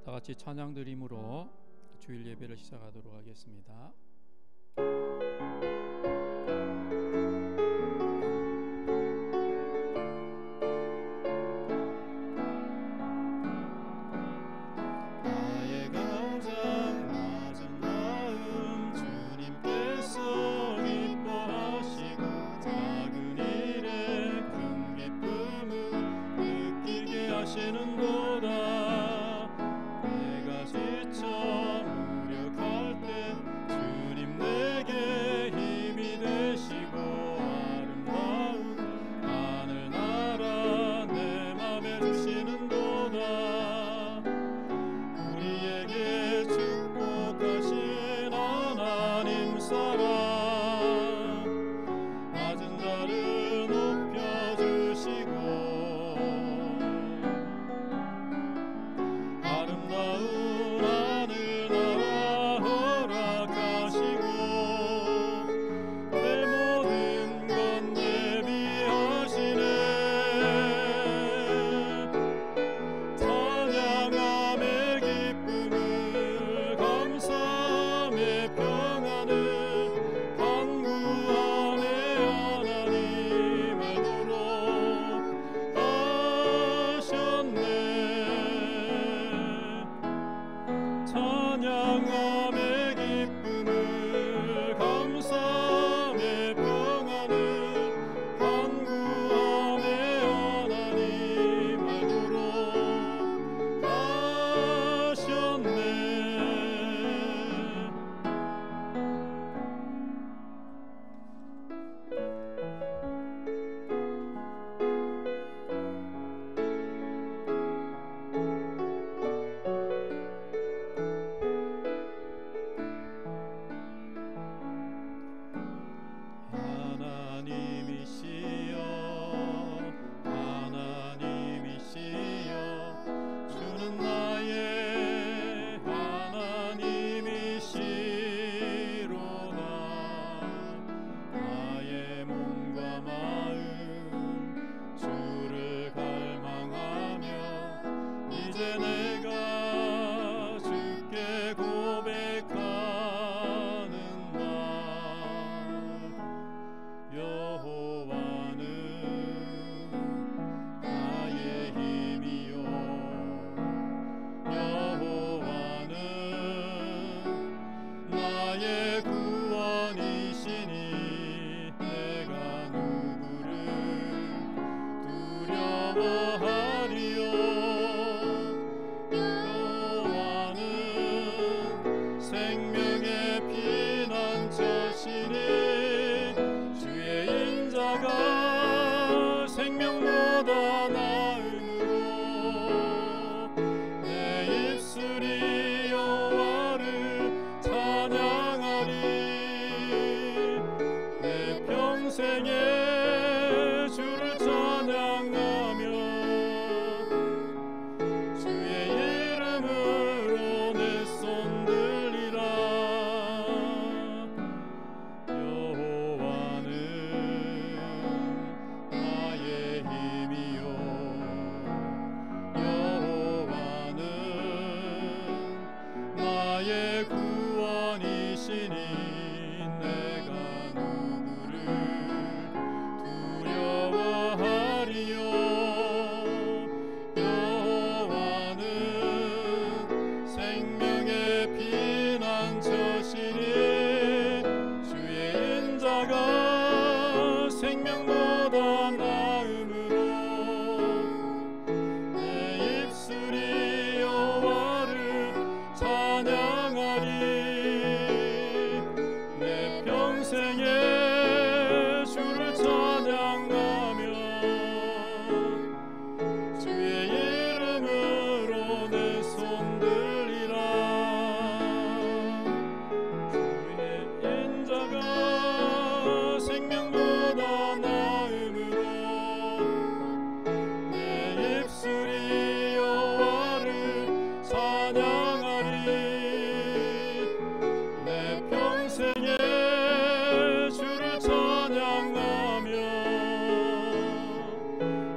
다 같이 찬양 드림으로 주일 예배를 시작하도록 하겠습니다.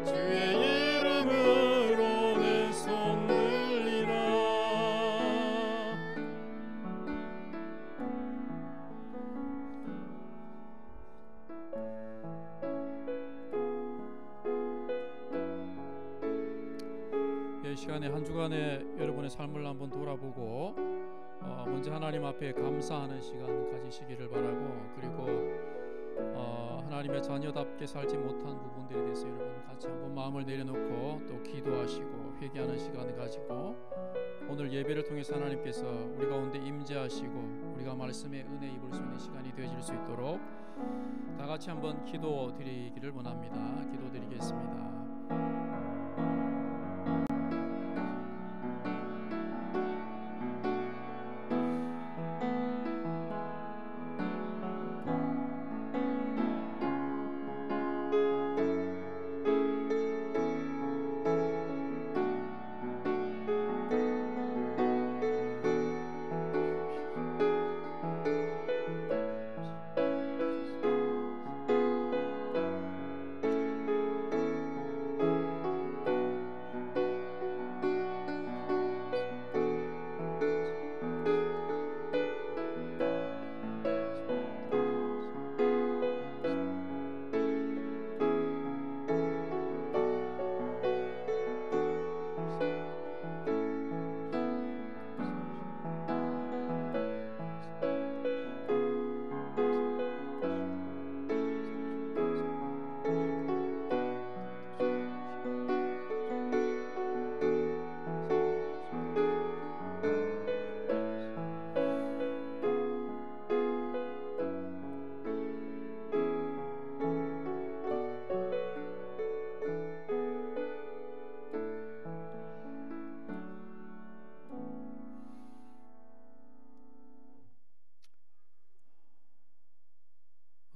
주의 이름으로 내 손 들리라. 시간에 한 주간의 여러분의 삶을 한번 돌아보고 먼저 하나님 앞에 감사하는 시간 가지시기를 바라고, 그리고 하나님의 자녀답게 살지 못한 부분들에 대해서 여러분 같이 한번 마음을 내려놓고 또 기도하시고 회개하는 시간을 가지고 오늘 예배를 통해서 하나님께서 우리 가운데 임재하시고 우리가 말씀의 은혜 입을 수 있는 시간이 되어질 수 있도록 다 같이 한번 기도 드리기를 원합니다. 기도 드리겠습니다.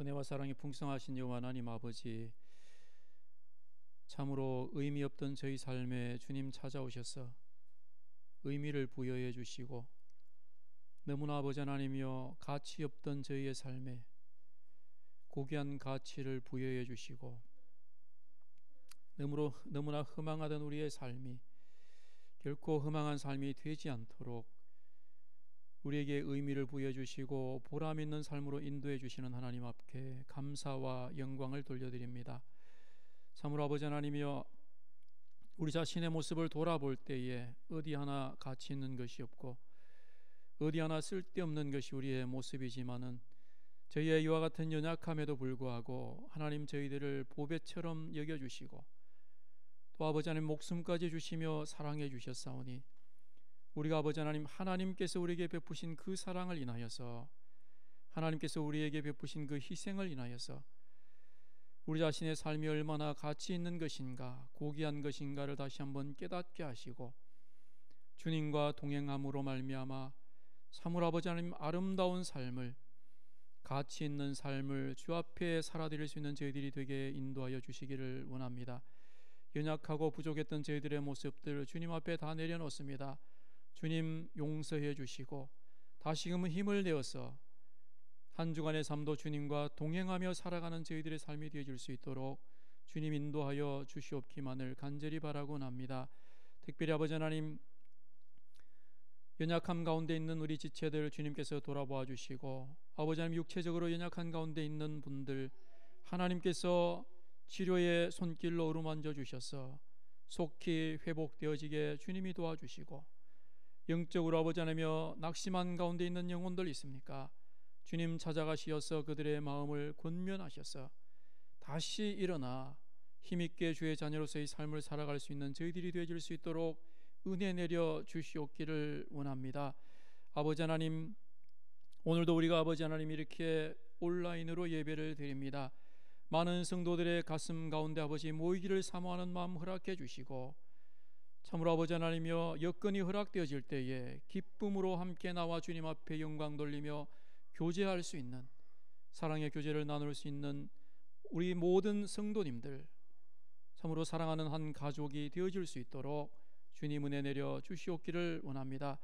은혜와 사랑이 풍성하신 여호와 하나님 아버지, 참으로 의미 없던 저희 삶에 주님 찾아오셔서 의미를 부여해 주시고, 너무나 아버지 하나님이여 가치 없던 저희의 삶에 고귀한 가치를 부여해 주시고, 너무나 허망하던 우리의 삶이 결코 허망한 삶이 되지 않도록 우리에게 의미를 부여해 주시고 보람 있는 삶으로 인도해 주시는 하나님 앞에 감사와 영광을 돌려드립니다. 참으로 아버지 하나님이여, 우리 자신의 모습을 돌아볼 때에 어디 하나 가치 있는 것이 없고 어디 하나 쓸데없는 것이 우리의 모습이지만은, 저희의 이와 같은 연약함에도 불구하고 하나님 저희들을 보배처럼 여겨주시고 또 아버지 하나님 목숨까지 주시며 사랑해 주셨사오니, 우리가 아버지 하나님께서 우리에게 베푸신 그 사랑을 인하여서, 하나님께서 우리에게 베푸신 그 희생을 인하여서 우리 자신의 삶이 얼마나 가치 있는 것인가, 고귀한 것인가를 다시 한번 깨닫게 하시고, 주님과 동행함으로 말미암아 참으로 아버지 하나님 아름다운 삶을, 가치 있는 삶을 주 앞에 살아드릴 수 있는 저희들이 되게 인도하여 주시기를 원합니다. 연약하고 부족했던 저희들의 모습들 주님 앞에 다 내려놓습니다. 주님 용서해 주시고 다시금 힘을 내어서 한 주간의 삶도 주님과 동행하며 살아가는 저희들의 삶이 되어질 수 있도록 주님 인도하여 주시옵기만을 간절히 바라곤 합니다. 특별히 아버지 하나님, 연약함 가운데 있는 우리 지체들 주님께서 돌아보아 주시고, 아버지 하나님 육체적으로 연약한 가운데 있는 분들 하나님께서 치료의 손길로 어루만져 주셔서 속히 회복되어지게 주님이 도와주시고, 영적으로 아버지 하나며 낙심한 가운데 있는 영혼들 있습니까? 주님 찾아가시어서 그들의 마음을 권면하셔서 다시 일어나 힘있게 주의 자녀로서의 삶을 살아갈 수 있는 저희들이 되어질 수 있도록 은혜 내려 주시옵기를 원합니다. 아버지 하나님, 오늘도 우리가 아버지 하나님 이렇게 온라인으로 예배를 드립니다. 많은 성도들의 가슴 가운데 아버지 모이기를 사모하는 마음 허락해 주시고, 참으로 아버지 하나님이여 여건이 허락되어질 때에 기쁨으로 함께 나와 주님 앞에 영광 돌리며 교제할 수 있는, 사랑의 교제를 나눌 수 있는 우리 모든 성도님들, 참으로 사랑하는 한 가족이 되어질 수 있도록 주님 은혜 내려 주시옵기를 원합니다.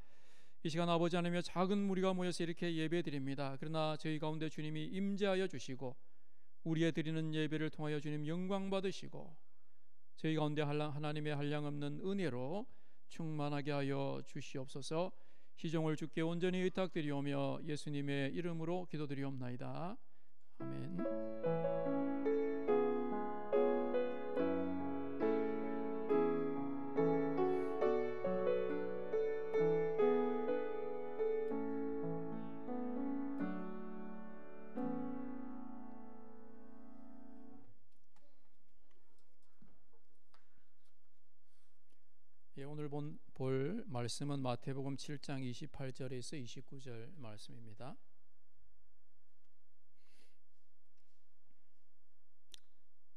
이 시간 아버지 하나님이여 작은 무리가 모여서 이렇게 예배 드립니다. 그러나 저희 가운데 주님이 임재하여 주시고 우리의 드리는 예배를 통하여 주님 영광 받으시고 저희 가운데 하나님의 한량없는 은혜로 충만하게 하여 주시옵소서. 시종을 주께 온전히 의탁드리오며 예수님의 이름으로 기도드리옵나이다. 아멘. 볼 말씀은 마태복음 7장 28절에서 29절 말씀입니다.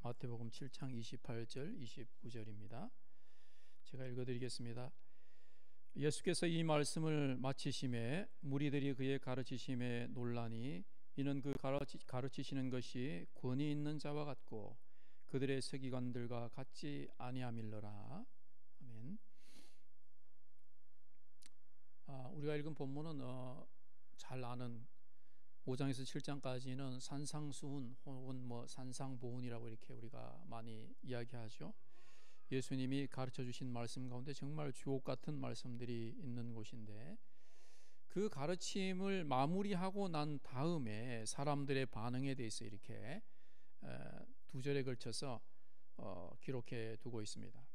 마태복음 7장 28절 29절입니다. 제가 읽어드리겠습니다. 예수께서 이 말씀을 마치심에 무리들이 그의 가르치심에 놀라니 이는 그 가르치시는 것이 권위 있는 자와 같고 그들의 서기관들과 같지 아니함일러라. 아멘. 우리가 읽은 본문은 잘 아는 5장에서 7장까지는 산상수훈 혹은 산상보훈이라고 이렇게 우리가 많이 이야기하죠. 예수님이 가르쳐 주신 말씀 가운데 정말 주옥 같은 말씀들이 있는 곳인데 그 가르침을 마무리하고 난 다음에 사람들의 반응에 대해서 이렇게 두 절에 걸쳐서 기록해 두고 있습니다.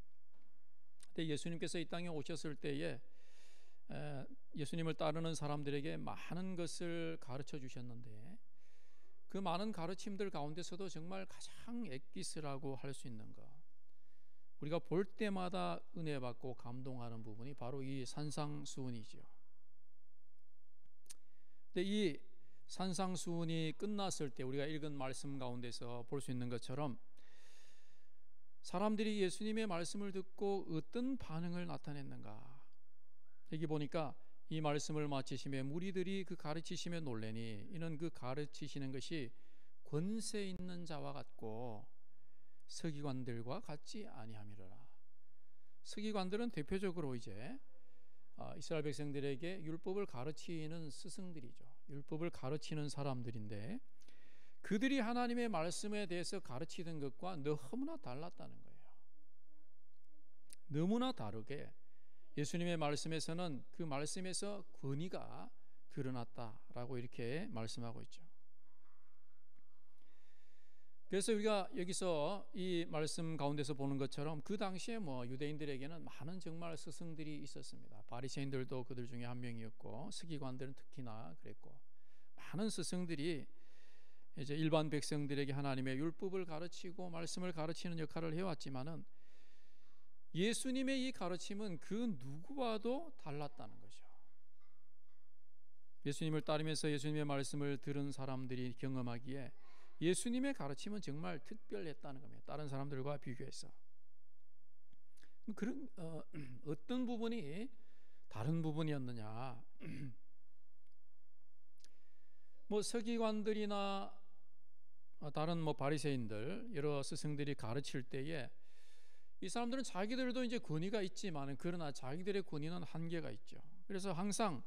근데 예수님께서 이 땅에 오셨을 때에 예수님을 따르는 사람들에게 많은 것을 가르쳐 주셨는데 그 많은 가르침들 가운데서도 정말 가장 엑기스라고 할 수 있는 것, 우리가 볼 때마다 은혜 받고 감동하는 부분이 바로 이 산상수훈이죠. 근데 이 산상수훈이 끝났을 때 우리가 읽은 말씀 가운데서 볼 수 있는 것처럼 사람들이 예수님의 말씀을 듣고 어떤 반응을 나타냈는가, 여기 보니까 이 말씀을 마치심에 무리들이 그 가르치심에 놀래니 이는 그 가르치시는 것이 권세 있는 자와 같고 서기관들과 같지 아니함이로라. 서기관들은 대표적으로 이제 이스라엘 백성들에게 율법을 가르치는 스승들이죠. 율법을 가르치는 사람들인데 그들이 하나님의 말씀에 대해서 가르치던 것과 너무나 달랐다는 거예요. 너무나 다르게 예수님의 말씀에서는 그 말씀에서 권위가 드러났다라고 이렇게 말씀하고 있죠. 그래서 우리가 여기서 이 말씀 가운데서 보는 것처럼 그 당시에 유대인들에게는 많은 정말 스승들이 있었습니다. 바리새인들도 그들 중에 한 명이었고 서기관들은 특히나 그랬고 많은 스승들이 이제 일반 백성들에게 하나님의 율법을 가르치고 말씀을 가르치는 역할을 해왔지만은 예수님의 이 가르침은 그 누구와도 달랐다는 거죠. 예수님을 따르면서 예수님의 말씀을 들은 사람들이 경험하기에 예수님의 가르침은 정말 특별했다는 겁니다. 다른 사람들과 비교해서. 그런 어떤 부분이 다른 부분이었느냐? 서기관들이나 다른 바리새인들 여러 스승들이 가르칠 때에 이 사람들은 자기들도 이제 권위가 있지만 그러나 자기들의 권위는 한계가 있죠. 그래서 항상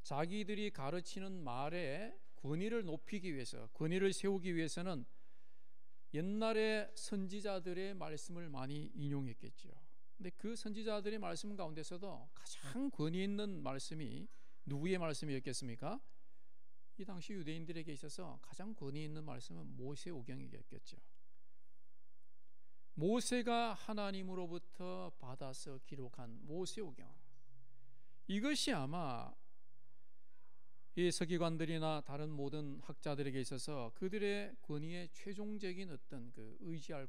자기들이 가르치는 말에 권위를 높이기 위해서, 권위를 세우기 위해서는 옛날의 선지자들의 말씀을 많이 인용했겠죠. 근데 그 선지자들의 말씀 가운데서도 가장 권위 있는 말씀이 누구의 말씀이었겠습니까? 이 당시 유대인들에게 있어서 가장 권위 있는 말씀은 모세오경이었겠죠. 모세가 하나님으로부터 받아서 기록한 모세오경, 이것이 아마 이 서기관들이나 다른 모든 학자들에게 있어서 그들의 권위의 최종적인 어떤 그 의지할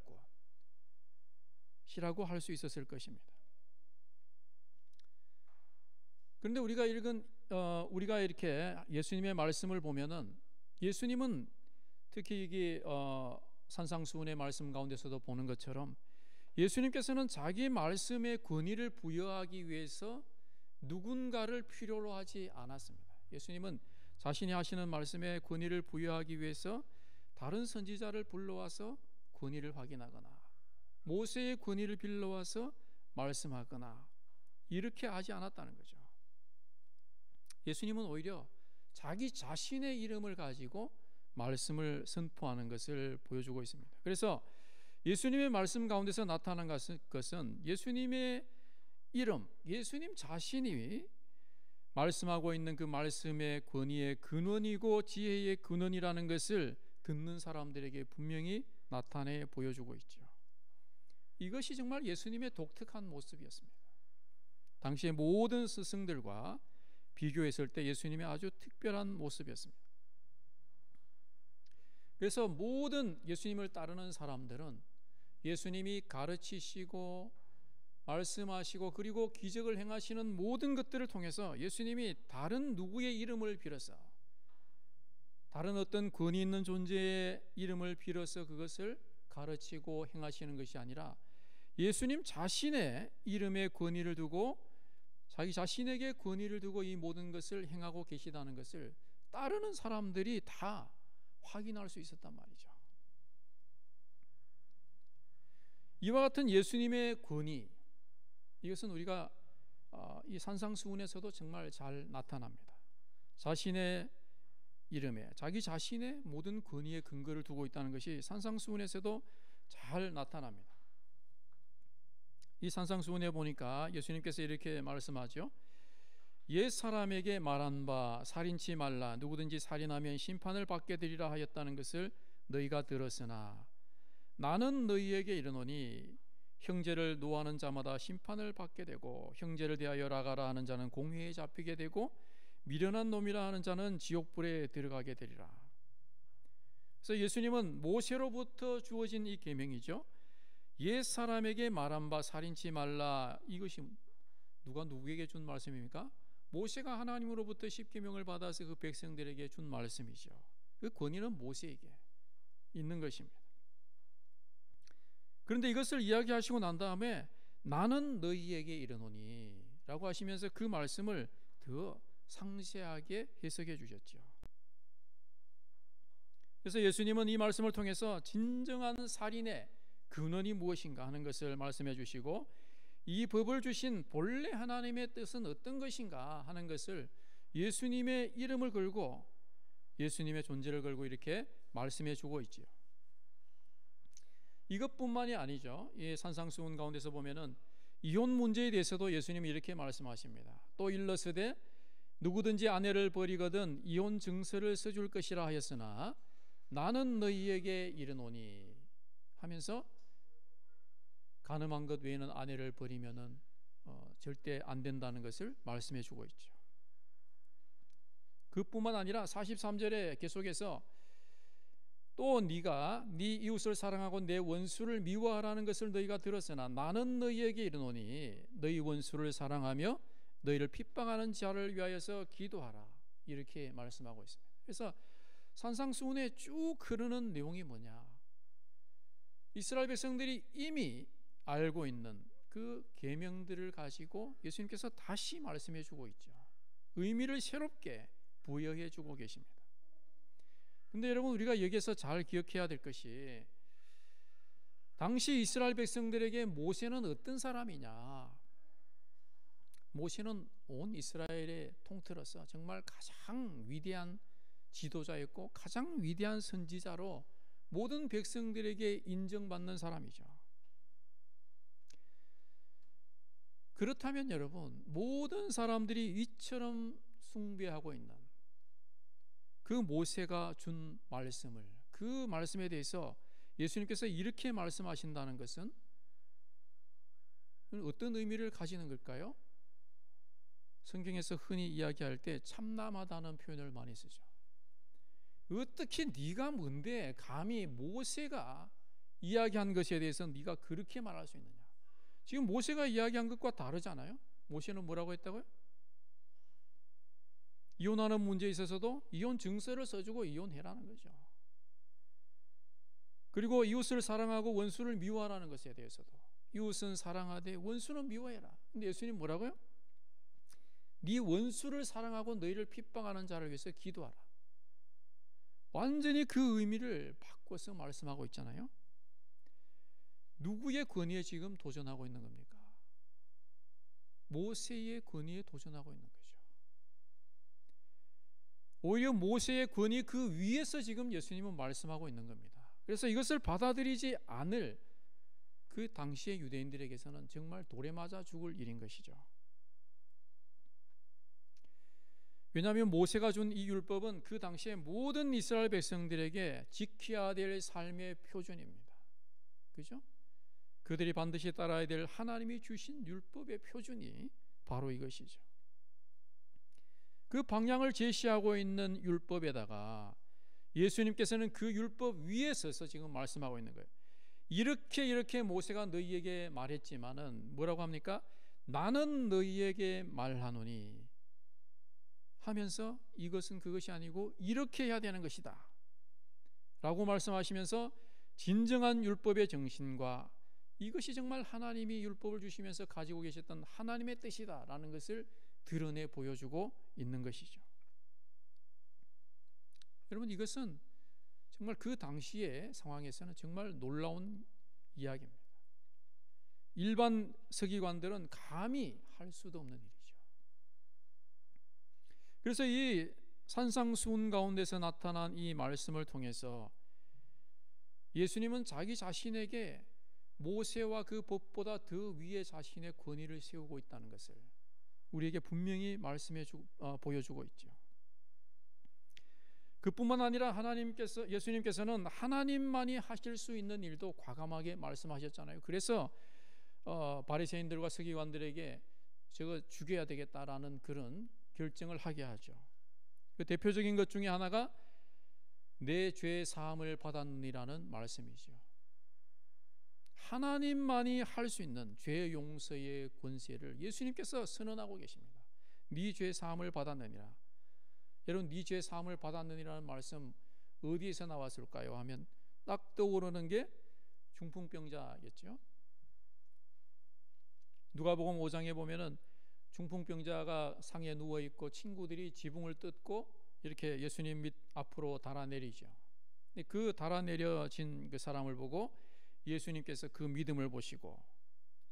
곳이라고 할 수 있었을 것입니다. 그런데 우리가 우리가 이렇게 예수님의 말씀을 보면은 예수님은 특히 이게 산상수훈의 말씀 가운데서도 보는 것처럼 예수님께서는 자기 말씀에 권위를 부여하기 위해서 누군가를 필요로 하지 않았습니다. 예수님은 자신이 하시는 말씀에 권위를 부여하기 위해서 다른 선지자를 불러와서 권위를 확인하거나 모세의 권위를 빌려와서 말씀하거나 이렇게 하지 않았다는 거죠. 예수님은 오히려 자기 자신의 이름을 가지고 말씀을 선포하는 것을 보여주고 있습니다. 그래서 예수님의 말씀 가운데서 나타난 것은 예수님의 이름, 예수님 자신이 말씀하고 있는 그 말씀의 권위의 근원이고 지혜의 근원이라는 것을 듣는 사람들에게 분명히 나타내 보여주고 있죠. 이것이 정말 예수님의 독특한 모습이었습니다. 당시의 모든 스승들과 비교했을 때 예수님의 아주 특별한 모습이었습니다. 그래서 모든 예수님을 따르는 사람들은 예수님이 가르치시고 말씀하시고 그리고 기적을 행하시는 모든 것들을 통해서 예수님이 다른 누구의 이름을 빌어서, 다른 어떤 권위 있는 존재의 이름을 빌어서 그것을 가르치고 행하시는 것이 아니라 예수님 자신의 이름에 권위를 두고, 자기 자신에게 권위를 두고 이 모든 것을 행하고 계시다는 것을 따르는 사람들이 다 확인할 수 있었단 말이죠. 이와 같은 예수님의 권위, 이것은 우리가 이 산상수훈에서도 정말 잘 나타납니다. 자신의 이름에 자기 자신의 모든 권위의 근거를 두고 있다는 것이 산상수훈에서도 잘 나타납니다. 이 산상수훈에 보니까 예수님께서 이렇게 말씀하죠. 옛 사람에게 말한 바 살인치 말라, 누구든지 살인하면 심판을 받게 되리라 하였다는 것을 너희가 들었으나 나는 너희에게 이르노니 형제를 노하는 자마다 심판을 받게 되고 형제를 대하여 라가라 하는 자는 공회에 잡히게 되고 미련한 놈이라 하는 자는 지옥불에 들어가게 되리라. 그래서 예수님은 모세로부터 주어진 이 계명이죠. 옛 사람에게 말한 바 살인치 말라, 이것이 누가 누구에게 준 말씀입니까? 모세가 하나님으로부터 십계명을 받아서 그 백성들에게 준 말씀이죠. 그 권위는 모세에게 있는 것입니다. 그런데 이것을 이야기하시고 난 다음에 나는 너희에게 이르노니 라고 하시면서 그 말씀을 더 상세하게 해석해 주셨죠. 그래서 예수님은 이 말씀을 통해서 진정한 살인의 근원이 무엇인가 하는 것을 말씀해 주시고, 이 법을 주신 본래 하나님의 뜻은 어떤 것인가 하는 것을 예수님의 이름을 걸고 예수님의 존재를 걸고 이렇게 말씀해 주고 있지요. 이것뿐만이 아니죠. 이 산상수훈 가운데서 보면은 이혼 문제에 대해서도 예수님이 이렇게 말씀하십니다. 또 일러스되 누구든지 아내를 버리거든 이혼 증서를 써줄 것이라 하였으나 나는 너희에게 이르노니 하면서 가늠한 것 외에는 아내를 버리면은 절대 안 된다는 것을 말씀해 주고 있죠. 그뿐만 아니라 43절에 계속해서 또 네가 네 이웃을 사랑하고 내 원수를 미워하라는 것을 너희가 들었으나 나는 너희에게 이르노니 너희 원수를 사랑하며 너희를 핍박하는 자를 위하여서 기도하라, 이렇게 말씀하고 있습니다. 그래서 산상수훈에 쭉 흐르는 내용이 뭐냐, 이스라엘 백성들이 이미 알고 있는 그 계명들을 가지고 예수님께서 다시 말씀해 주고 있죠. 의미를 새롭게 부여해 주고 계십니다. 근데 여러분, 우리가 여기에서 잘 기억해야 될 것이, 당시 이스라엘 백성들에게 모세는 어떤 사람이냐, 모세는 온 이스라엘의 통틀어서 정말 가장 위대한 지도자였고 가장 위대한 선지자로 모든 백성들에게 인정받는 사람이죠. 그렇다면 여러분, 모든 사람들이 이처럼 숭배하고 있는 그 모세가 준 말씀을, 그 말씀에 대해서 예수님께서 이렇게 말씀하신다는 것은 어떤 의미를 가지는 걸까요? 성경에서 흔히 이야기할 때 참남하다는 표현을 많이 쓰죠. 어떻게 네가 뭔데 감히 모세가 이야기한 것에 대해서 네가 그렇게 말할 수 있느냐. 지금 모세가 이야기한 것과 다르잖아요. 모세는 뭐라고 했다고요? 이혼하는 문제에 있어서도 이혼 증서를 써주고 이혼해라는 거죠. 그리고 이웃을 사랑하고 원수를 미워하라는 것에 대해서도 이웃은 사랑하되 원수는 미워해라. 근데 예수님 뭐라고요? 네 원수를 사랑하고 너희를 핍박하는 자를 위해서 기도하라. 완전히 그 의미를 바꿔서 말씀하고 있잖아요. 누구의 권위에 지금 도전하고 있는 겁니까? 모세의 권위에 도전하고 있는 거죠. 오히려 모세의 권위 그 위에서 지금 예수님은 말씀하고 있는 겁니다. 그래서 이것을 받아들이지 않을 그 당시의 유대인들에게서는 정말 돌에 맞아 죽을 일인 것이죠. 왜냐하면 모세가 준 이 율법은 그 당시에 모든 이스라엘 백성들에게 지켜야 될 삶의 표준입니다. 그죠? 그들이 반드시 따라야 될 하나님이 주신 율법의 표준이 바로 이것이죠. 그 방향을 제시하고 있는 율법에다가 예수님께서는 그 율법 위에 서서 지금 말씀하고 있는 거예요. 이렇게 모세가 너희에게 말했지만은 뭐라고 합니까? 나는 너희에게 말하노니 하면서 이것은 그것이 아니고 이렇게 해야 되는 것이다 라고 말씀하시면서 진정한 율법의 정신과 이것이 정말 하나님이 율법을 주시면서 가지고 계셨던 하나님의 뜻이다 라는 것을 드러내 보여주고 있는 것이죠. 여러분, 이것은 정말 그 당시의 상황에서는 정말 놀라운 이야기입니다. 일반 서기관들은 감히 할 수도 없는 일이죠. 그래서 이 산상수훈 가운데서 나타난 이 말씀을 통해서 예수님은 자기 자신에게 모세와 그 법보다 더 위에 자신의 권위를 세우고 있다는 것을 우리에게 분명히 보여주고 있죠. 그뿐만 아니라 예수님께서는 하나님만이 하실 수 있는 일도 과감하게 말씀하셨잖아요. 그래서 바리새인들과 서기관들에게 저거 죽여야 되겠다라는 그런 결정을 하게 하죠. 그 대표적인 것 중에 하나가 내 죄 사함을 받았느니라는 말씀이죠. 하나님만이 할 수 있는 죄 용서의 권세를 예수님께서 선언하고 계십니다. 네 죄 사함을 받았느니라. 여러분, 네 죄 사함을 받았느니라는 말씀 어디에서 나왔을까요? 하면 딱 떠오르는 게 중풍병자겠죠. 누가복음 5장에 보면은 중풍병자가 상에 누워 있고 친구들이 지붕을 뜯고 이렇게 예수님 밑 앞으로 달아내리죠. 그 달아내려진 그 사람을 보고 예수님께서 그 믿음을 보시고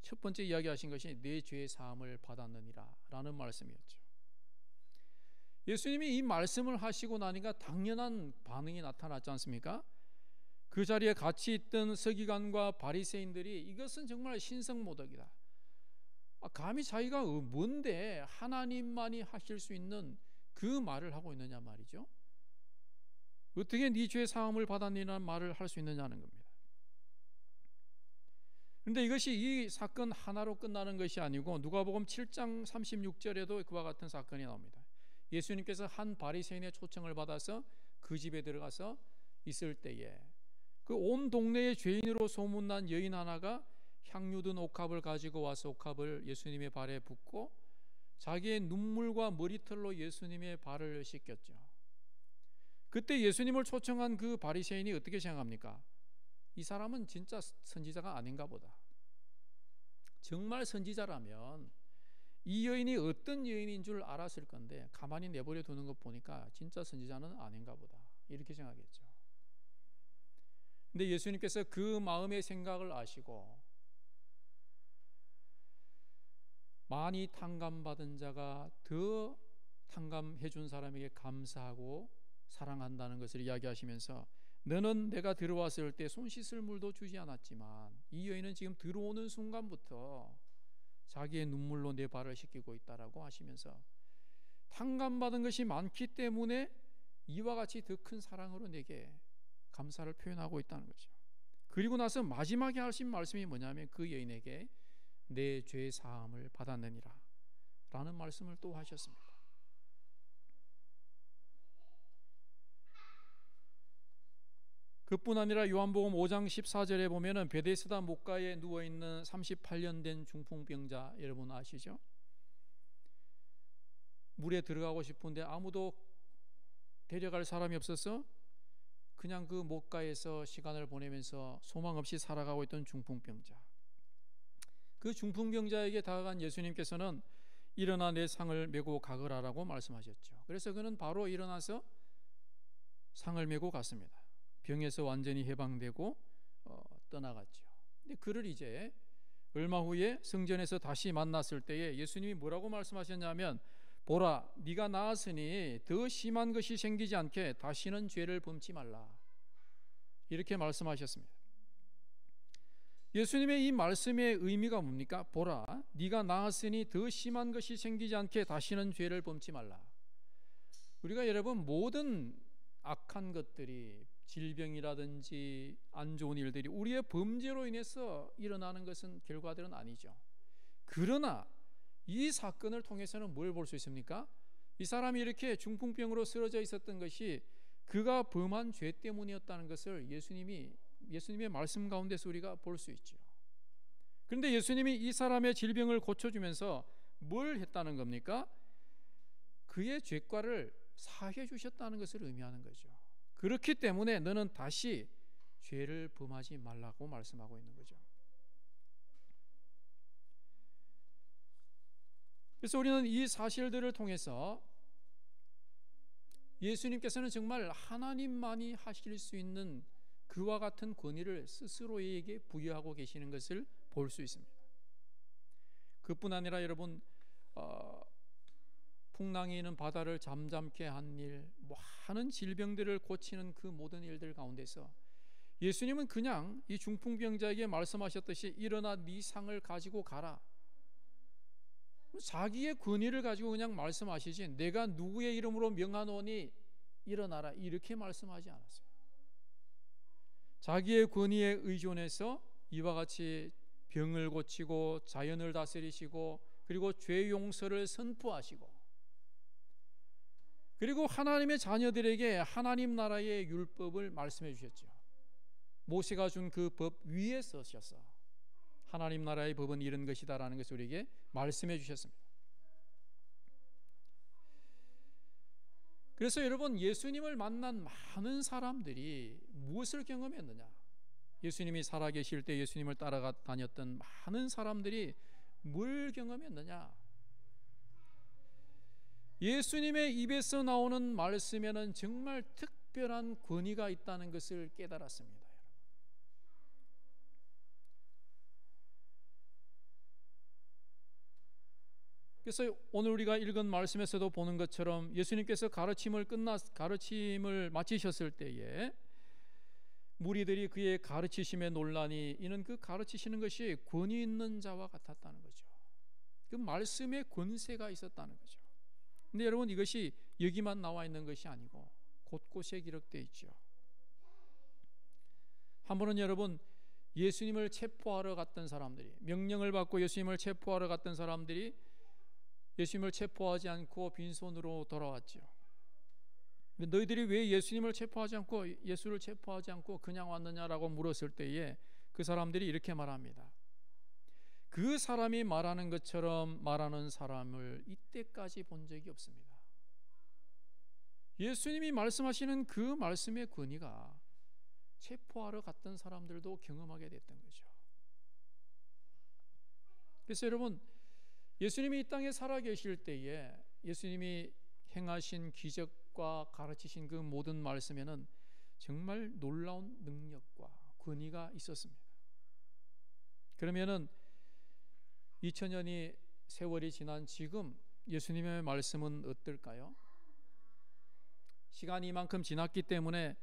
첫 번째 이야기하신 것이 내 죄 사함을 받았느니라 라는 말씀이었죠. 예수님이 이 말씀을 하시고 나니까 당연한 반응이 나타났지 않습니까? 그 자리에 같이 있던 서기관과 바리새인들이 이것은 정말 신성모독이다. 감히 자기가 뭔데 하나님만이 하실 수 있는 그 말을 하고 있느냐 말이죠. 어떻게 네 죄 사함을 받았느냐는 말을 할 수 있느냐는 겁니다. 그런데 이것이 이 사건 하나로 끝나는 것이 아니고 누가복음 7장 36절에도 그와 같은 사건이 나옵니다. 예수님께서 한 바리새인의 초청을 받아서 그 집에 들어가서 있을 때에 그 온 동네의 죄인으로 소문난 여인 하나가 향유 든 옥합을 가지고 와서 옥합을 예수님의 발에 붓고 자기의 눈물과 머리털로 예수님의 발을 씻겼죠. 그때 예수님을 초청한 그 바리새인이 어떻게 생각합니까? 이 사람은 진짜 선지자가 아닌가 보다. 정말 선지자라면 이 여인이 어떤 여인인 줄 알았을 건데 가만히 내버려 두는 것 보니까 진짜 선지자는 아닌가 보다, 이렇게 생각했죠. 근데 예수님께서 그 마음의 생각을 아시고 많이 탕감받은 자가 더 탕감해 준 사람에게 감사하고 사랑한다는 것을 이야기하시면서 너는 내가 들어왔을 때 손 씻을 물도 주지 않았지만 이 여인은 지금 들어오는 순간부터 자기의 눈물로 내 발을 씻기고 있다라고 하시면서 탕감받은 것이 많기 때문에 이와 같이 더 큰 사랑으로 내게 감사를 표현하고 있다는 거죠. 그리고 나서 마지막에 하신 말씀이 뭐냐면 그 여인에게 내 죄 사함을 받았느니라 라는 말씀을 또 하셨습니다. 그뿐 아니라 요한복음 5장 14절에 보면은 베데스다 목가에 누워있는 38년 된 중풍병자, 여러분 아시죠? 물에 들어가고 싶은데 아무도 데려갈 사람이 없어서 그냥 그 목가에서 시간을 보내면서 소망 없이 살아가고 있던 중풍병자. 그 중풍병자에게 다가간 예수님께서는 일어나 내 상을 메고 가거라라고 말씀하셨죠. 그래서 그는 바로 일어나서 상을 메고 갔습니다. 병에서 완전히 해방되고 떠나갔죠. 근데 그를 이제 얼마 후에 성전에서 다시 만났을 때에 예수님이 뭐라고 말씀하셨냐면 보라, 네가 나았으니 더 심한 것이 생기지 않게 다시는 죄를 범치 말라, 이렇게 말씀하셨습니다. 예수님의 이 말씀의 의미가 뭡니까? 보라, 네가 나았으니 더 심한 것이 생기지 않게 다시는 죄를 범치 말라. 우리가 여러분 모든 악한 것들이, 질병이라든지 안 좋은 일들이 우리의 범죄로 인해서 일어나는 것은 결과들은 아니죠. 그러나 이 사건을 통해서는 뭘 볼 수 있습니까? 이 사람이 이렇게 중풍병으로 쓰러져 있었던 것이 그가 범한 죄 때문이었다는 것을 예수님이 예수님의 말씀 가운데서 우리가 볼 수 있죠. 그런데 예수님이 이 사람의 질병을 고쳐주면서 뭘 했다는 겁니까? 그의 죄과를 사해 주셨다는 것을 의미하는 거죠. 그렇기 때문에 너는 다시 죄를 범하지 말라고 말씀하고 있는 거죠. 그래서 우리는 이 사실들을 통해서 예수님께서는 정말 하나님만이 하실 수 있는 그와 같은 권위를 스스로에게 부여하고 계시는 것을 볼 수 있습니다. 그뿐 아니라 여러분, 풍랑이 있는 바다를 잠잠케 한 일, 많은 질병들을 고치는 그 모든 일들 가운데서 예수님은 그냥 이 중풍병자에게 말씀하셨듯이 일어나 네 상을 가지고 가라, 자기의 권위를 가지고 그냥 말씀하시지 내가 누구의 이름으로 명하노니 일어나라 이렇게 말씀하지 않았어요. 자기의 권위에 의존해서 이와 같이 병을 고치고 자연을 다스리시고 그리고 죄 용서를 선포하시고 그리고 하나님의 자녀들에게 하나님 나라의 율법을 말씀해 주셨죠. 모세가 준 그 법 위에 서셔서 하나님 나라의 법은 이런 것이다라는 것을 우리에게 말씀해 주셨습니다. 그래서 여러분, 예수님을 만난 많은 사람들이 무엇을 경험했느냐? 예수님이 살아계실 때 예수님을 따라가 다녔던 많은 사람들이 뭘 경험했느냐? 예수님의 입에서 나오는 말씀에는 정말 특별한 권위가 있다는 것을 깨달았습니다. 그래서 오늘 우리가 읽은 말씀에서도 보는 것처럼 예수님께서 가르침을 마치셨을 때에 무리들이 그의 가르치심에 논란이 이는 그 가르치시는 것이 권위 있는 자와 같았다는 거죠. 그 말씀에 권세가 있었다는 거죠. 근데 여러분, 이것이 여기만 나와 있는 것이 아니고 곳곳에 기록되어 있죠. 한 번은 여러분, 예수님을 체포하러 갔던 사람들이, 명령을 받고 예수님을 체포하러 갔던 사람들이 예수님을 체포하지 않고 빈손으로 돌아왔죠. 너희들이 왜 예수님을 체포하지 않고 예수를 체포하지 않고 그냥 왔느냐라고 물었을 때에 그 사람들이 이렇게 말합니다. 그 사람이 말하는 것처럼 말하는 사람을 이때까지 본 적이 없습니다. 예수님이 말씀하시는 그 말씀의 권위가 체포하러 갔던 사람들도 경험하게 됐던 거죠. 그래서 여러분, 예수님이 이 땅에 살아계실 때에 예수님이 행하신 기적과 가르치신 그 모든 말씀에는 정말 놀라운 능력과 권위가 있었습니다. 그러면은 2000년이 세월이 지난 지금 예수님의 말씀은 어떨까요? 시간이 이만큼 지났기 때문에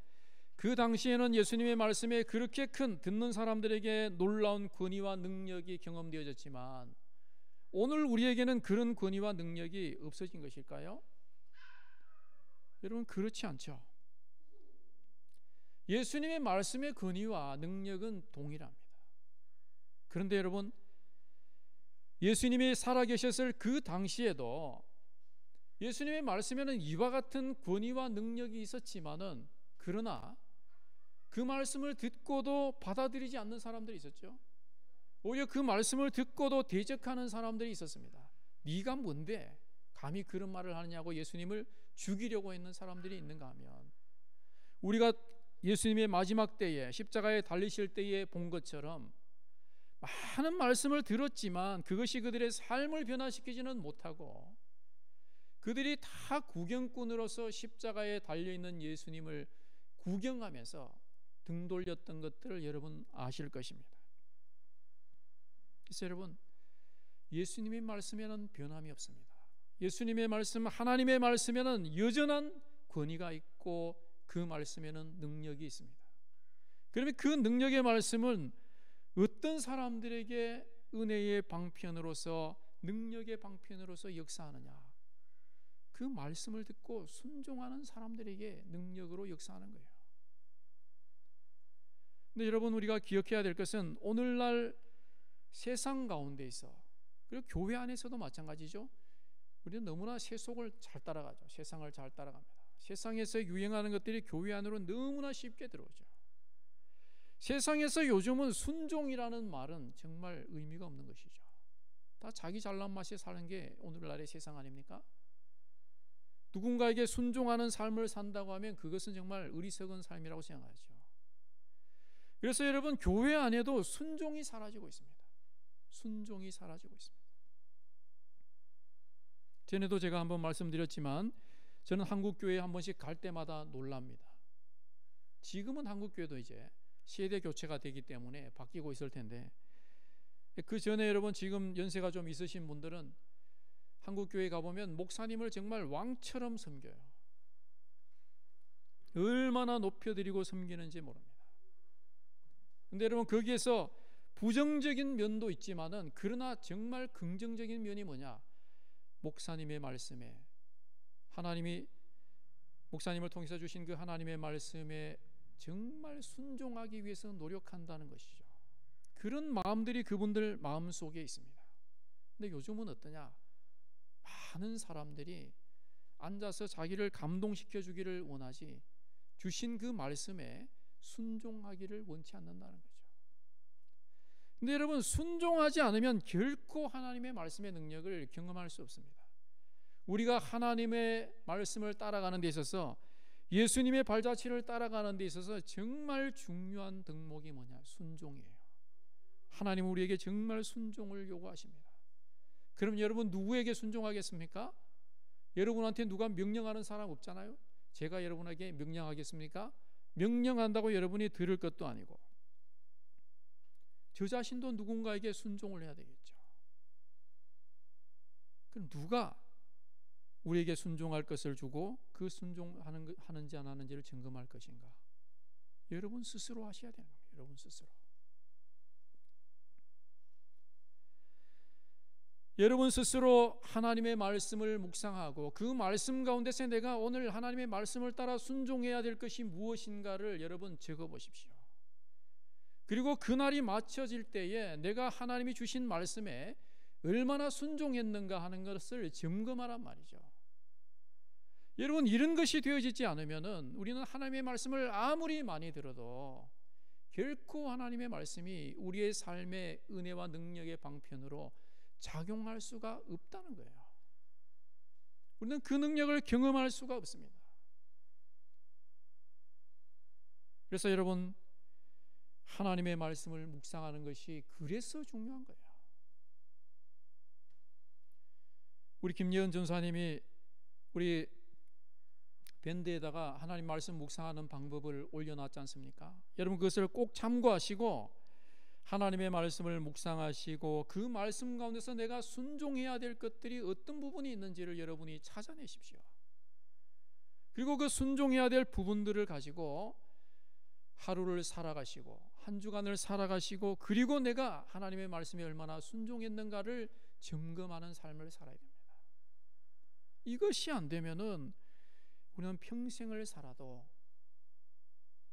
그 당시에는 예수님의 말씀에 그렇게 큰 듣는 사람들에게 놀라운 권위와 능력이 경험되어졌지만 오늘 우리에게는 그런 권위와 능력이 없어진 것일까요? 여러분, 그렇지 않죠. 예수님의 말씀의 권위와 능력은 동일합니다. 그런데 여러분, 예수님이 살아계셨을 그 당시에도 예수님의 말씀에는 이와 같은 권위와 능력이 있었지만은 그러나 그 말씀을 듣고도 받아들이지 않는 사람들이 있었죠. 오히려 그 말씀을 듣고도 대적하는 사람들이 있었습니다. 네가 뭔데 감히 그런 말을 하느냐고 예수님을 죽이려고 했는 사람들이 있는가 하면 우리가 예수님의 마지막 때에 십자가에 달리실 때에 본 것처럼 많은 말씀을 들었지만 그것이 그들의 삶을 변화시키지는 못하고 그들이 다 구경꾼으로서 십자가에 달려있는 예수님을 구경하면서 등 돌렸던 것들을 여러분 아실 것입니다. 그래서 여러분, 예수님의 말씀에는 변함이 없습니다. 예수님의 말씀, 하나님의 말씀에는 여전한 권위가 있고 그 말씀에는 능력이 있습니다. 그러면 그 능력의 말씀은 어떤 사람들에게 은혜의 방편으로서 능력의 방편으로서 역사하느냐? 그 말씀을 듣고 순종하는 사람들에게 능력으로 역사하는 거예요. 근데 여러분, 우리가 기억해야 될 것은 오늘날 세상 가운데 있어, 그리고 교회 안에서도 마찬가지죠. 우리는 너무나 세속을 잘 따라가죠. 세상을 잘 따라갑니다. 세상에서 유행하는 것들이 교회 안으로 너무나 쉽게 들어오죠. 세상에서 요즘은 순종이라는 말은 정말 의미가 없는 것이죠. 다 자기 잘난 맛에 사는 게 오늘날의 세상 아닙니까? 누군가에게 순종하는 삶을 산다고 하면 그것은 정말 어리석은 삶이라고 생각하죠. 그래서 여러분, 교회 안에도 순종이 사라지고 있습니다. 순종이 사라지고 있습니다. 전에도 제가 한번 말씀드렸지만 저는 한국교회에 한 번씩 갈 때마다 놀랍니다. 지금은 한국교회도 이제 세대 교체가 되기 때문에 바뀌고 있을 텐데, 그 전에 여러분, 지금 연세가 좀 있으신 분들은 한국교회 가보면 목사님을 정말 왕처럼 섬겨요. 얼마나 높여드리고 섬기는지 모릅니다. 근데 여러분, 거기에서 부정적인 면도 있지만은 그러나 정말 긍정적인 면이 뭐냐? 목사님의 말씀에, 하나님이 목사님을 통해서 주신 그 하나님의 말씀에 정말 순종하기 위해서 노력한다는 것이죠. 그런 마음들이 그분들 마음속에 있습니다. 근데 요즘은 어떠냐? 많은 사람들이 앉아서 자기를 감동시켜 주기를 원하지 주신 그 말씀에 순종하기를 원치 않는다는 거죠. 근데 여러분, 순종하지 않으면 결코 하나님의 말씀의 능력을 경험할 수 없습니다. 우리가 하나님의 말씀을 따라가는 데 있어서, 예수님의 발자취를 따라가는 데 있어서 정말 중요한 덕목이 뭐냐? 순종이에요. 하나님은 우리에게 정말 순종을 요구하십니다. 그럼 여러분, 누구에게 순종하겠습니까? 여러분한테 누가 명령하는 사람 없잖아요. 제가 여러분에게 명령하겠습니까? 명령한다고 여러분이 들을 것도 아니고, 저 자신도 누군가에게 순종을 해야 되겠죠. 그럼 누가 우리에게 순종할 것을 주고 그 순종하는지 안 하는지를 점검할 것인가? 여러분 스스로 하셔야 되는 겁니다. 여러분 스스로. 여러분 스스로 하나님의 말씀을 묵상하고 그 말씀 가운데서 내가 오늘 하나님의 말씀을 따라 순종해야 될 것이 무엇인가를 여러분 적어보십시오. 그리고 그날이 맞춰질 때에 내가 하나님이 주신 말씀에 얼마나 순종했는가 하는 것을 점검하란 말이죠. 여러분, 이런 것이 되어지지 않으면은 우리는 하나님의 말씀을 아무리 많이 들어도 결코 하나님의 말씀이 우리의 삶의 은혜와 능력의 방편으로 작용할 수가 없다는 거예요. 우리는 그 능력을 경험할 수가 없습니다. 그래서 여러분, 하나님의 말씀을 묵상하는 것이 그래서 중요한 거예요. 우리 김예은 전사님이 우리 밴드에다가 하나님 말씀 묵상하는 방법을 올려놨지 않습니까? 여러분, 그것을 꼭 참고하시고 하나님의 말씀을 묵상하시고 그 말씀 가운데서 내가 순종해야 될 것들이 어떤 부분이 있는지를 여러분이 찾아내십시오. 그리고 그 순종해야 될 부분들을 가지고 하루를 살아가시고 한 주간을 살아가시고, 그리고 내가 하나님의 말씀에 얼마나 순종했는가를 점검하는 삶을 살아야 됩니다. 이것이 안 되면은 우리는 평생을 살아도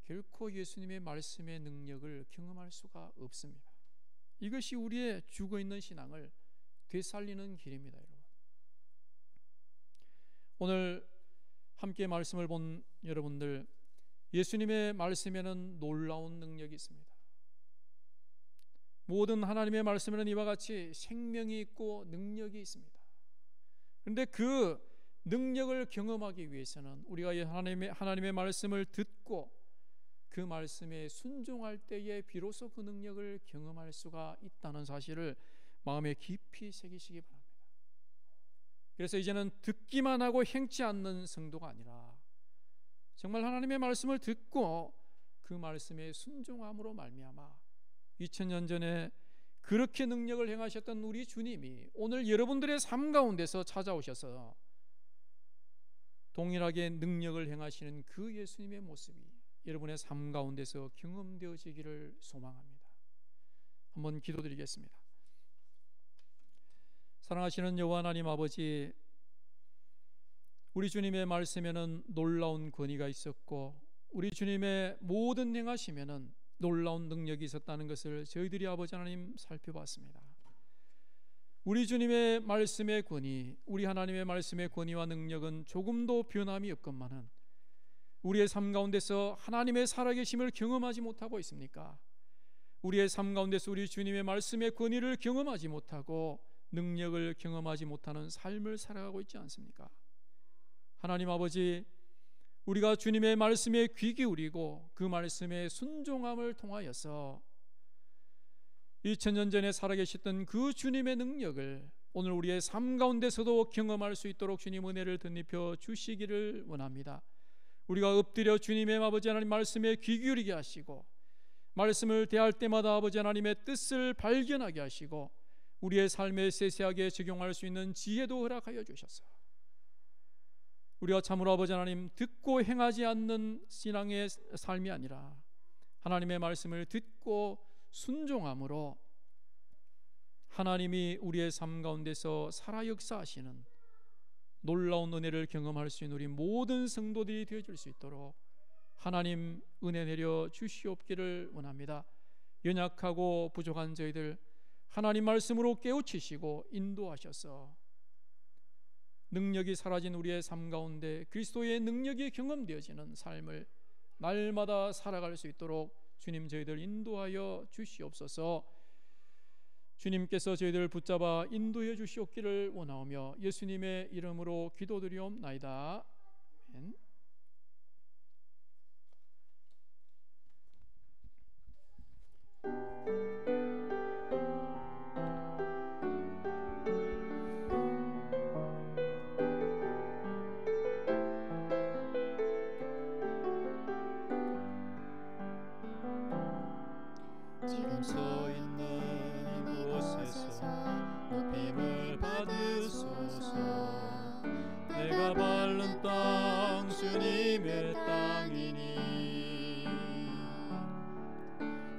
결코 예수님의 말씀의 능력을 경험할 수가 없습니다. 이것이 우리의 죽어있는 신앙을 되살리는 길입니다. 여러분, 오늘 함께 말씀을 본 여러분들, 예수님의 말씀에는 놀라운 능력이 있습니다. 모든 하나님의 말씀에는 이와 같이 생명이 있고 능력이 있습니다. 그런데 그 능력을 경험하기 위해서는 우리가 하나님의 말씀을 듣고 그 말씀에 순종할 때에 비로소 그 능력을 경험할 수가 있다는 사실을 마음에 깊이 새기시기 바랍니다. 그래서 이제는 듣기만 하고 행치 않는 성도가 아니라 정말 하나님의 말씀을 듣고 그 말씀에 순종함으로 말미암아 2000년 전에 그렇게 능력을 행하셨던 우리 주님이 오늘 여러분들의 삶 가운데서 찾아오셔서 동일하게 능력을 행하시는 그 예수님의 모습이 여러분의 삶 가운데서 경험되어지기를 소망합니다. 한번 기도드리겠습니다. 사랑하시는 여호와 하나님 아버지, 우리 주님의 말씀에는 놀라운 권위가 있었고 우리 주님의 모든 행하심에는 놀라운 능력이 있었다는 것을 저희들이 아버지 하나님 살펴봤습니다. 우리 주님의 말씀의 권위, 우리 하나님의 말씀의 권위와 능력은 조금도 변함이 없건만은 우리의 삶 가운데서 하나님의 살아계심을 경험하지 못하고 있습니까? 우리의 삶 가운데서 우리 주님의 말씀의 권위를 경험하지 못하고 능력을 경험하지 못하는 삶을 살아가고 있지 않습니까? 하나님 아버지, 우리가 주님의 말씀에 귀 기울이고 그 말씀에 순종함을 통하여서 2000년 전에 살아계셨던 그 주님의 능력을 오늘 우리의 삶 가운데서도 경험할 수 있도록 주님 은혜를 덧입혀 주시기를 원합니다. 우리가 엎드려 주님의 아버지 하나님 말씀에 귀 기울이게 하시고 말씀을 대할 때마다 아버지 하나님의 뜻을 발견하게 하시고 우리의 삶에 세세하게 적용할 수 있는 지혜도 허락하여 주셔서 우리가 참으로 아버지 하나님 듣고 행하지 않는 신앙의 삶이 아니라 하나님의 말씀을 듣고 순종함으로 하나님이 우리의 삶 가운데서 살아 역사하시는 놀라운 은혜를 경험할 수 있는 우리 모든 성도들이 되어줄 수 있도록 하나님 은혜 내려 주시옵기를 원합니다. 연약하고 부족한 저희들 하나님 말씀으로 깨우치시고 인도하셔서 능력이 사라진 우리의 삶 가운데 그리스도의 능력이 경험되어지는 삶을 날마다 살아갈 수 있도록 주님 저희들 인도하여 주시옵소서. 주님께서 저희들을 붙잡아 인도해 주시옵기를 원하오며 예수님의 이름으로 기도드리옵나이다. 아멘. 지금 서 있는 이곳에서 높임을 받으소서. 내가 밟는 땅 주님의 땅이니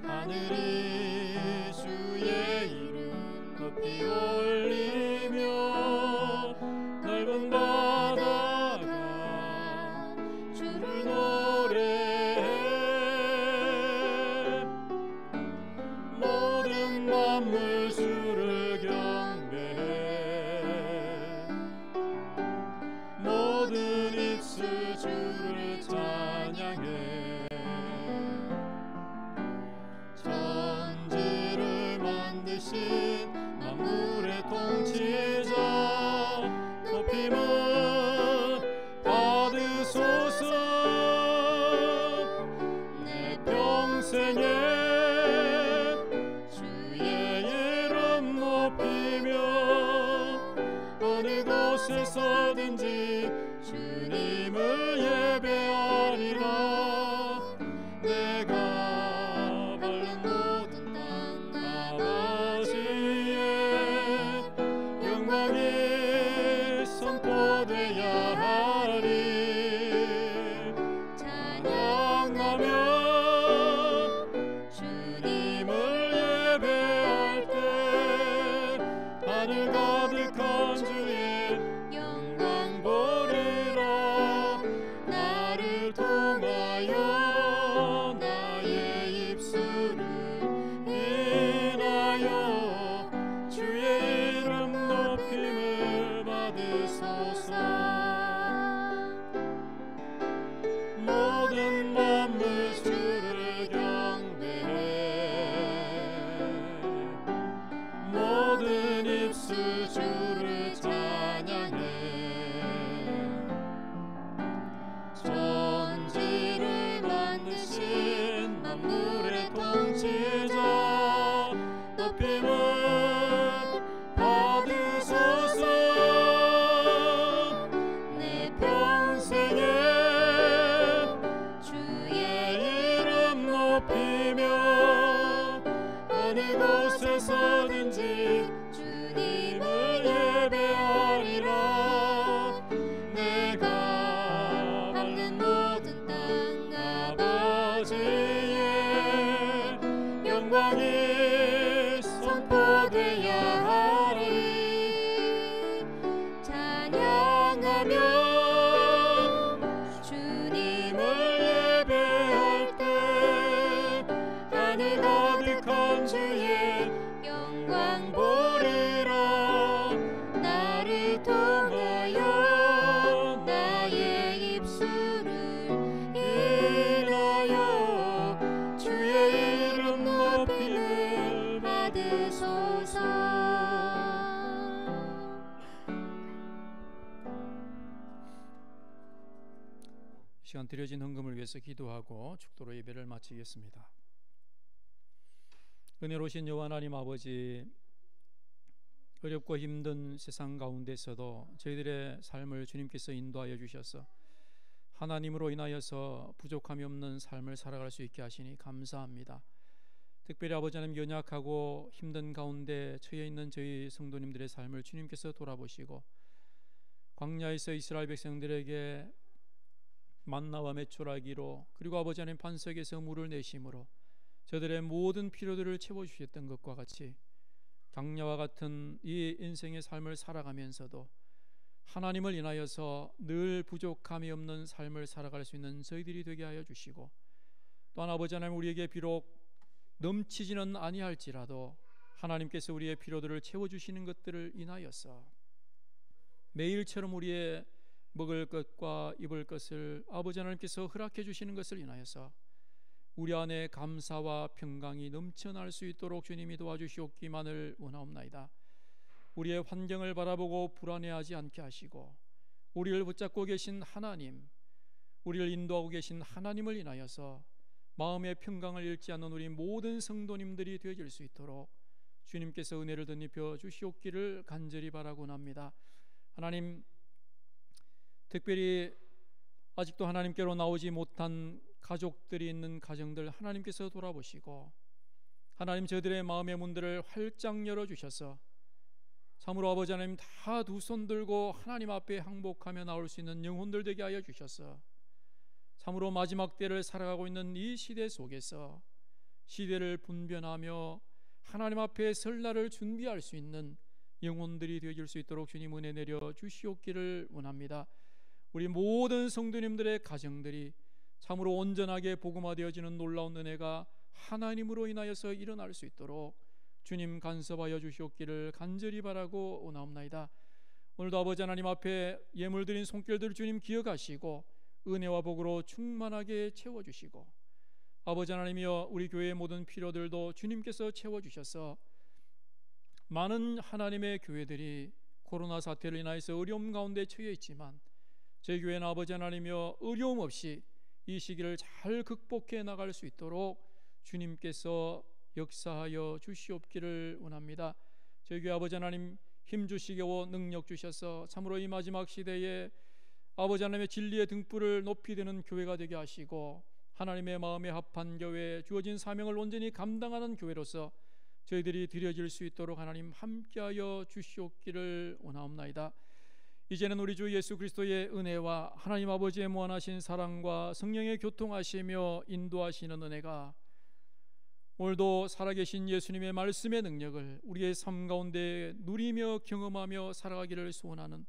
하늘이 주의 이름 높이 올리며 넓은 바다가 주를 노래해 모든 만물 주를 경배해 모든 입술 주를 찬양해 천지를 만드신 만물의 통치자 높임을 받으소서. 내 평생에 주의 이름 높이며 어느 곳에서든지 주님을 예배하리라. 시간 드려진 헌금을 위해서 기도하고 축도로 예배를 마치겠습니다. 은혜로우신 여호와 하나님 아버지, 어렵고 힘든 세상 가운데서도 저희들의 삶을 주님께서 인도하여 주셔서 하나님으로 인하여서 부족함이 없는 삶을 살아갈 수 있게 하시니 감사합니다. 특별히 아버지 하나님, 연약하고 힘든 가운데 처해 있는 저희 성도님들의 삶을 주님께서 돌아보시고 광야에서 이스라엘 백성들에게 만나와 메추라기로, 그리고 아버지 하나님 반석에서 물을 내심으로 저들의 모든 필요들을 채워주셨던 것과 같이 광야와 같은 이 인생의 삶을 살아가면서도 하나님을 인하여서 늘 부족함이 없는 삶을 살아갈 수 있는 저희들이 되게 하여 주시고, 또한 아버지 하나님, 우리에게 비록 넘치지는 아니할지라도 하나님께서 우리의 필요들을 채워주시는 것들을 인하여서 매일처럼 우리의 먹을 것과 입을 것을 아버지 하나님께서 허락해 주시는 것을 인하여서 우리 안에 감사와 평강이 넘쳐날 수 있도록 주님이 도와주시옵기만을 원하옵나이다. 우리의 환경을 바라보고 불안해하지 않게 하시고 우리를 붙잡고 계신 하나님, 우리를 인도하고 계신 하나님을 인하여서 마음의 평강을 잃지 않는 우리 모든 성도님들이 되어질 수 있도록 주님께서 은혜를 덧입혀 주시옵기를 간절히 바라곤 합니다. 하나님, 특별히 아직도 하나님께로 나오지 못한 가족들이 있는 가정들 하나님께서 돌아보시고 하나님, 저들의 마음의 문들을 활짝 열어주셔서 참으로 아버지 하나님, 다 두 손 들고 하나님 앞에 항복하며 나올 수 있는 영혼들 되게 하여 주셔서 참으로 마지막 때를 살아가고 있는 이 시대 속에서 시대를 분별하며 하나님 앞에 설날을 준비할 수 있는 영혼들이 되어질 수 있도록 주님 은혜 내려 주시옵기를 원합니다. 우리 모든 성도님들의 가정들이 참으로 온전하게 복음화되어지는 놀라운 은혜가 하나님으로 인하여서 일어날 수 있도록 주님 간섭하여 주시옵기를 간절히 바라고 원하옵나이다. 오늘도 아버지 하나님 앞에 예물 드린 손길들을 주님 기억하시고 은혜와 복으로 충만하게 채워주시고, 아버지 하나님이여, 우리 교회의 모든 필요들도 주님께서 채워주셔서 많은 하나님의 교회들이 코로나 사태를 인하여서 어려움 가운데 처해 있지만 저희 교회는 아버지 하나님이여, 어려움 없이 이 시기를 잘 극복해 나갈 수 있도록 주님께서 역사하여 주시옵기를 원합니다. 저희 교회 아버지 하나님 힘 주시고 능력 주셔서 참으로 이 마지막 시대에 아버지 하나님의 진리의 등불을 높이 드는 교회가 되게 하시고 하나님의 마음에 합한 교회, 주어진 사명을 온전히 감당하는 교회로서 저희들이 드려질 수 있도록 하나님 함께하여 주시옵기를 원하옵나이다. 이제는 우리 주 예수 그리스도의 은혜와 하나님 아버지의 무한하신 사랑과 성령의 교통하시며 인도하시는 은혜가 오늘도 살아계신 예수님의 말씀의 능력을 우리의 삶 가운데 누리며 경험하며 살아가기를 소원하는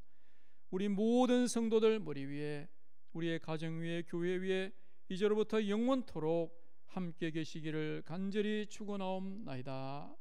우리 모든 성도들 머리 위에, 우리의 가정 위에, 교회 위에 이제로부터 영원토록 함께 계시기를 간절히 축원하옵나이다.